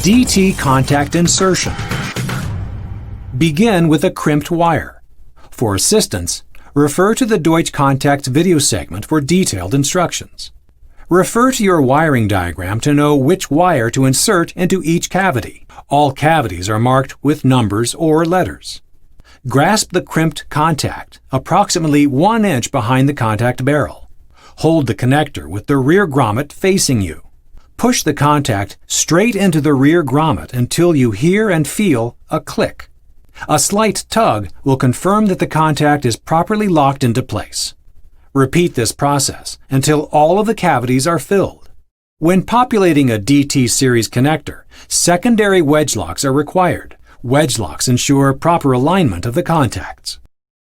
DT contact insertion. Begin with a crimped wire. For assistance, refer to the DEUTSCH Contacts video segment for detailed instructions. Refer to your wiring diagram to know which wire to insert into each cavity. All cavities are marked with numbers or letters. Grasp the crimped contact approximately 1 inch behind the contact barrel. Hold the connector with the rear grommet facing you. Push the contact straight into the rear grommet until you hear and feel a click. A slight tug will confirm that the contact is properly locked into place. Repeat this process until all of the cavities are filled. When populating a DT series connector, secondary wedge locks are required. Wedge locks ensure proper alignment of the contacts.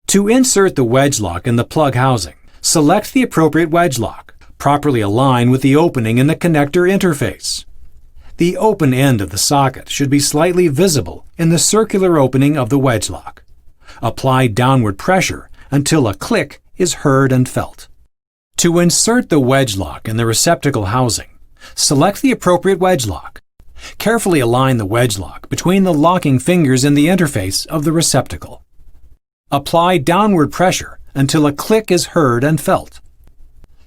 To insert the wedge lock in the plug housing, select the appropriate wedge lock. Properly align with the opening in the connector interface. The open end of the socket should be slightly visible in the circular opening of the wedge lock. Apply downward pressure until a click is heard and felt. To insert the wedge lock in the receptacle housing, select the appropriate wedge lock. Carefully align the wedge lock between the locking fingers in the interface of the receptacle. Apply downward pressure until a click is heard and felt.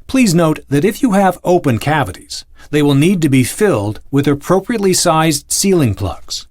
Please note that if you have open cavities, they will need to be filled with appropriately sized sealing plugs.